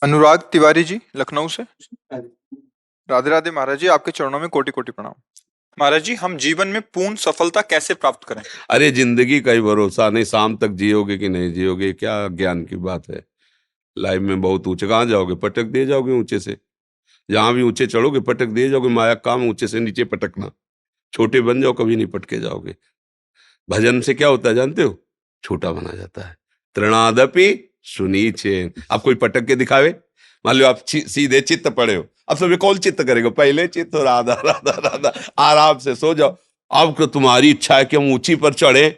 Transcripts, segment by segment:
अनुराग तिवारी जी, लखनऊ से। राधे राधे महाराज जी, आपके चरणों में कोटि कोटि प्रणाम। महाराज जी, हम जीवन में पूर्ण सफलता कैसे प्राप्त करें? अरे जिंदगी का ही भरोसा नहीं, शाम तक जियोगे कि नहीं जियोगे, क्या ज्ञान की बात है। लाइफ में बहुत ऊंचे कहाँ जाओगे, पटक दिए जाओगे ऊंचे से। जहां भी ऊंचे चढ़ोगे पटक दिए जाओगे। माया का काम ऊंचे से नीचे पटकना। छोटे बन जाओ, कभी नहीं पटके जाओगे। भजन से क्या होता है जानते हो? छोटा बना जाता है। तृणादपि सुनीचे। अब कोई पटक के दिखावे। मान लो आप सीधे चित्त पड़े हो, अब सब कौन चित्त करेगा? पहले चित्त हो, राधा राधा राधा। आराम से सो जाओ। अब तो तुम्हारी इच्छा है कि हम ऊंची पर चढ़े,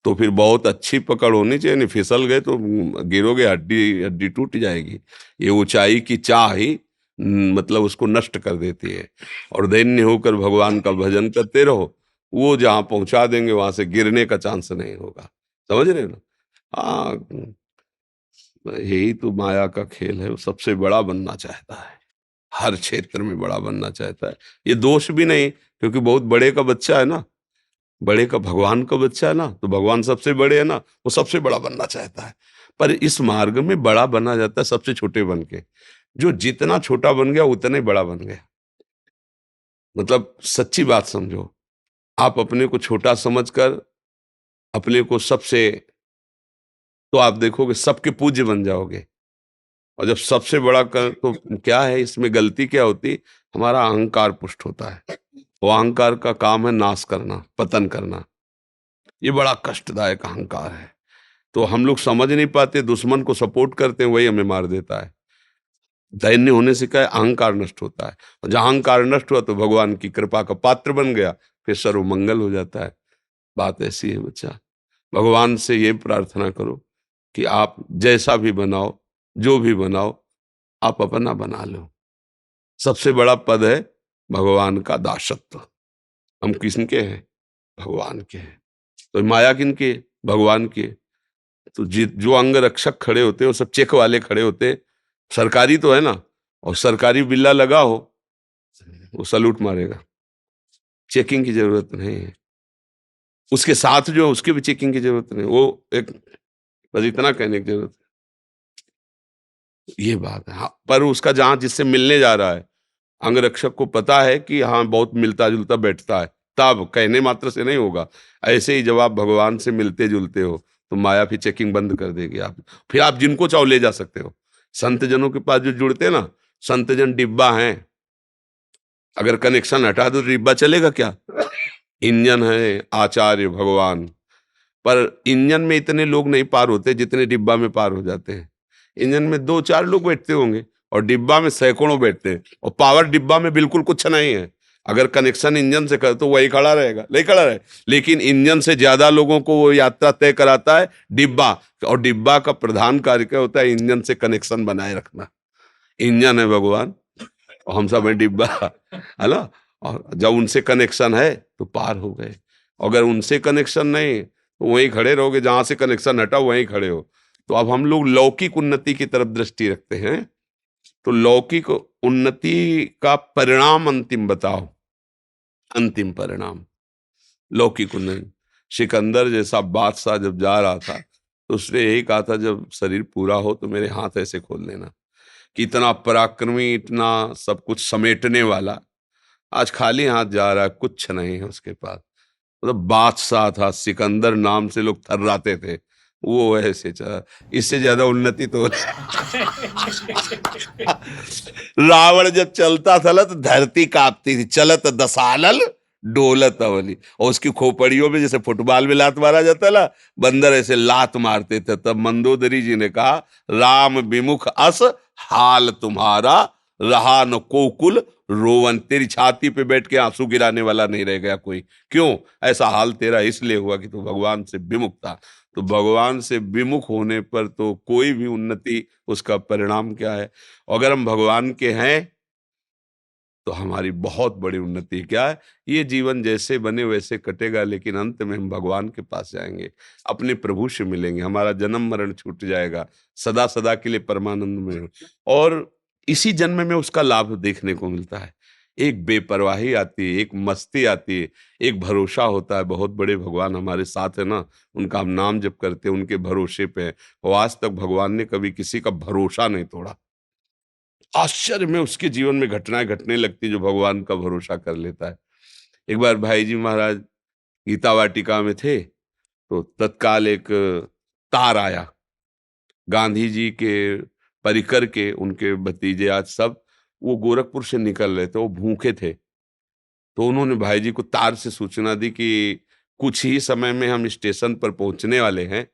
तो फिर बहुत अच्छी पकड़ होनी चाहिए। नहीं फिसल गए तो गिरोगे, हड्डी हड्डी टूट जाएगी। ये ऊंचाई की चाह ही मतलब उसको नष्ट कर देती है। और दैन्य होकर भगवान का भजन करते रहो, वो जहां पहुंचा देंगे वहां से गिरने का चांस नहीं होगा। समझ रहे हो ना? हाँ, यही तो माया का खेल है। वो सबसे बड़ा बनना चाहता है, हर क्षेत्र में बड़ा बनना चाहता है। ये दोष भी नहीं, क्योंकि बहुत बड़े का बच्चा है ना, बड़े का भगवान का बच्चा है ना, तो भगवान सबसे बड़े है ना, वो सबसे बड़ा बनना चाहता है। पर इस मार्ग में बड़ा बना जाता है सबसे छोटे बन के। जो जितना छोटा बन गया उतना ही बड़ा बन गया। मतलब सच्ची बात समझो। आप अपने को छोटा समझकर अपने को सबसे, तो आप देखोगे सबके पूज्य बन जाओगे। और जब सबसे बड़ा कर तो क्या है, इसमें गलती क्या होती? हमारा अहंकार पुष्ट होता है। वो अहंकार का काम है नाश करना, पतन करना। ये बड़ा कष्टदायक अहंकार है। तो हम लोग समझ नहीं पाते, दुश्मन को सपोर्ट करते हैं, वही हमें मार देता है। दैन्य होने से क्या है, अहंकार नष्ट होता है। और जहां अहंकार नष्ट हुआ तो भगवान की कृपा का पात्र बन गया, फिर सर्वमंगल हो जाता है। बात ऐसी है बच्चा। भगवान से ये प्रार्थना करो कि आप जैसा भी बनाओ, जो भी बनाओ, आप अपना बना लो। सबसे बड़ा पद है भगवान का दासत्व। हम किसके हैं? भगवान के हैं। तो माया किनके? भगवान के। तो जो अंग रक्षक खड़े होते हैं वो सब चेक वाले खड़े होते हैं। सरकारी तो है ना, और सरकारी बिल्ला लगा हो, वो सलूट मारेगा। चेकिंग की जरूरत नहीं है। उसके साथ जो है उसकी भी चेकिंग की जरूरत नहीं। वो एक, बस इतना कहने की जरूरत है। ये बात है। हाँ, पर उसका जहां जिससे मिलने जा रहा है, अंगरक्षक को पता है कि हाँ बहुत मिलता जुलता बैठता है, तब कहने मात्र से नहीं होगा। ऐसे ही जब आप भगवान से मिलते जुलते हो तो माया फिर चेकिंग बंद कर देगी। आप फिर आप जिनको चाहो ले जा सकते हो। संत जनों के पास जो जुड़ते हैं ना, संत जन डिब्बा हैं। अगर कनेक्शन हटा दो तो डिब्बा चलेगा क्या? इंजन है आचार्य भगवान। पर इंजन में इतने लोग नहीं पार होते जितने डिब्बा में पार हो जाते हैं। इंजन में दो चार लोग बैठते होंगे और डिब्बा में सैकड़ों बैठते हैं, और पावर डिब्बा में बिल्कुल कुछ नहीं है। अगर कनेक्शन इंजन से कर तो वही खड़ा रहेगा, नहीं खड़ा रहे। लेकिन इंजन से ज्यादा लोगों को वो यात्रा तय कराता है डिब्बा। और डिब्बा का प्रधान कार्य क्या होता है? इंजन से कनेक्शन बनाए रखना। इंजन है भगवान और हम सब है डिब्बा, है ना। और जब उनसे कनेक्शन है तो पार हो गए। अगर उनसे कनेक्शन नहीं तो वहीं खड़े रहोगे, जहां से कनेक्शन हटा वहीं खड़े हो। तो अब हम लोग लौकिक उन्नति की तरफ दृष्टि रखते हैं। तो लौकिक उन्नति का परिणाम अंतिम बताओ। अंतिम परिणाम लौकिक उन्नति। सिकंदर जैसा बादशाह जब जा रहा था तो उसने यही कहा था, जब शरीर पूरा हो तो मेरे हाथ ऐसे खोल देना। कि इतना पराक्रमी, इतना सब कुछ समेटने वाला, आज खाली हाथ जा रहा है, कुछ नहीं है उसके पास। मतलब बादशाह था, सिकंदर नाम से लोग थर्राते थे। वो ऐसे चला। इससे ज्यादा उन्नति तो रावण जब चलता था ना तो धरती कांपती थी। चलत दसानल डोलत अवली। और उसकी खोपड़ियों में जैसे फुटबॉल में लात मारा जाता है ना, बंदर ऐसे लात मारते थे। तब मंदोदरी जी ने कहा, राम विमुख अस हाल तुम्हारा, रहा न कोकुल रोवन। तेरी छाती पे बैठ के आंसू गिराने वाला नहीं रह गया कोई। क्यों ऐसा हाल तेरा? इसलिए हुआ कि तू भगवान से विमुख था। तो भगवान से विमुख होने पर तो कोई भी उन्नति, उसका परिणाम क्या है? अगर हम भगवान के हैं तो हमारी बहुत बड़ी उन्नति क्या है? ये जीवन जैसे बने वैसे कटेगा, लेकिन अंत में हम भगवान के पास जाएंगे, अपने प्रभु से मिलेंगे, हमारा जन्म मरण छूट जाएगा, सदा सदा के लिए परमानंद में। और इसी जन्म में उसका लाभ देखने को मिलता है। एक बेपरवाही आती है, एक मस्ती आती है, एक भरोसा होता है। बहुत बड़े भगवान हमारे साथ है ना, उनका हम नाम जप करते हैं, उनके भरोसे पे है। और आज तक भगवान ने कभी किसी का भरोसा नहीं तोड़ा। आश्चर्य में उसके जीवन में घटनाएं घटने लगती जो भगवान का भरोसा कर लेता है। एक बार भाई जी महाराज गीता वाटिका में थे, तो तत्काल एक तार आया। गांधी जी के परिकर के उनके भतीजे आज सब वो गोरखपुर से निकल रहे थे, वो भूखे थे। तो उन्होंने भाई जी को तार से सूचना दी कि कुछ ही समय में हम स्टेशन पर पहुंचने वाले हैं,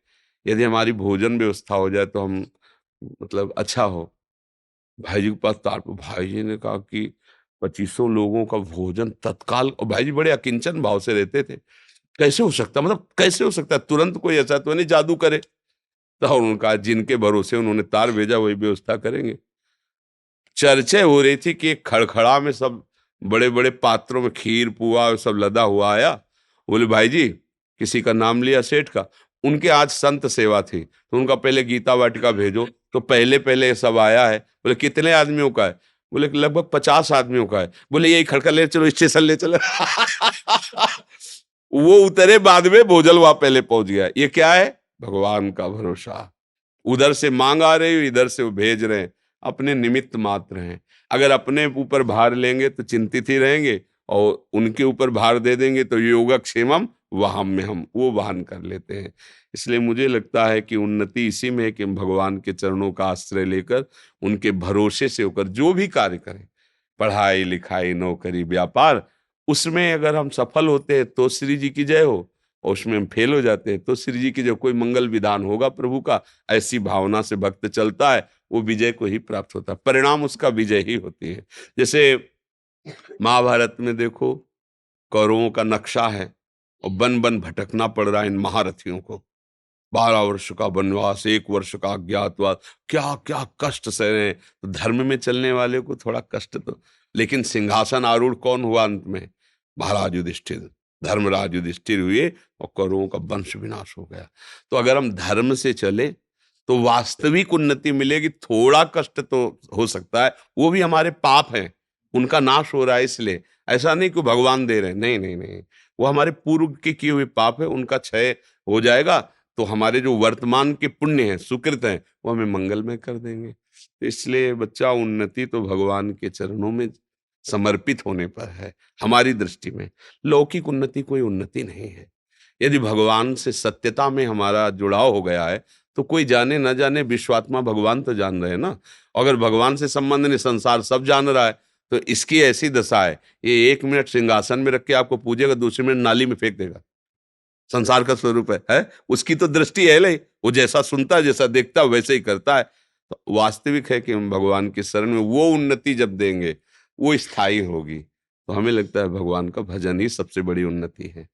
यदि हमारी भोजन व्यवस्था हो जाए तो हम मतलब अच्छा हो। भाई जी के पास तार पर भाई जी ने कहा कि 2500 लोगों का भोजन तत्काल, और भाई जी बड़े अकिंचन भाव से रहते थे, कैसे हो सकता, मतलब कैसे हो सकता है, तुरंत कोई ऐसा तो नहीं जादू करे। तो उनका जिनके भरोसे उन्होंने तार भेजा वही व्यवस्था करेंगे। चर्चा हो रही थी कि एक खड़खड़ा में सब बड़े बड़े पात्रों में खीर पुआ सब लदा हुआ आया। बोले भाई जी, किसी का नाम लिया सेठ का, उनके आज संत सेवा थी तो उनका पहले गीता वाटिका भेजो। तो पहले पहले ये सब आया है। बोले कितने आदमियों का है? बोले लगभग 50 आदमियों का है। बोले यही खड़का ले चलो, स्टेशन ले चलो। वो उतरे बाद में, भोजल वहां पहले पहुंच गया। ये क्या है? भगवान का भरोसा। उधर से मांग आ रही हो, इधर से वो भेज रहे हैं, अपने निमित्त मात्र हैं। अगर अपने ऊपर भार लेंगे तो चिंतित ही रहेंगे, और उनके ऊपर भार दे देंगे तो योगक्षेमम वहम में हम वो वहन कर लेते हैं। इसलिए मुझे लगता है कि उन्नति इसी में है कि हम भगवान के चरणों का आश्रय लेकर उनके भरोसे से होकर जो भी कार्य करें, पढ़ाई लिखाई नौकरी व्यापार, उसमें अगर हम सफल होते हैं तो श्री जी की जय हो, और उसमें हम फेल हो जाते हैं तो श्री जी की जो कोई मंगल विधान होगा प्रभु का, ऐसी भावना से भक्त चलता है, वो विजय को ही प्राप्त होता है, परिणाम उसका विजय ही होती है। जैसे महाभारत में देखो, कौरवों का नक्शा है और बन बन भटकना पड़ रहा है इन महारथियों को। 12 वर्ष का वनवास, 1 वर्ष का अज्ञातवास, क्या क्या कष्ट सह रहे हैं। तो धर्म में चलने वाले को थोड़ा कष्ट तो, लेकिन सिंहासन आरूढ़ कौन हुआ अंत में? महाराज युधिष्ठिर, धर्मराज युधिष्ठिर हुए और कौरवों का वंश विनाश हो गया। तो अगर हम धर्म से चले तो वास्तविक उन्नति मिलेगी। थोड़ा कष्ट तो हो सकता है, वो भी हमारे पाप हैं, उनका नाश हो रहा है इसलिए। ऐसा नहीं कि भगवान दे रहे हैं, नहीं नहीं नहीं, वो हमारे पूर्व के किए हुए पाप है, उनका क्षय हो जाएगा। तो हमारे जो वर्तमान के पुण्य हैं, सुकृत हैं, वो हमें मंगलमय कर देंगे। तो इसलिए बच्चा, उन्नति तो भगवान के चरणों में समर्पित होने पर है। हमारी दृष्टि में लौकिक उन्नति कोई उन्नति नहीं है। यदि भगवान से सत्यता में हमारा जुड़ाव हो गया है तो कोई जाने न जाने, विश्वात्मा भगवान तो जान रहे हैं ना। अगर भगवान से संबंध नहीं, संसार सब जान रहा है, तो इसकी ऐसी दशा है, ये 1 मिनट सिंहासन में रख के आपको पूजेगा, दूसरे मिनट नाली में फेंक देगा। संसार का स्वरूप है? उसकी तो दृष्टि है नहीं, वो जैसा सुनता है, जैसा देखता है, वैसे ही करता है। तो वास्तविक है कि हम भगवान की शरण में वो उन्नति जब देंगे, वो स्थायी होगी। तो हमें लगता है भगवान का भजन ही सबसे बड़ी उन्नति है।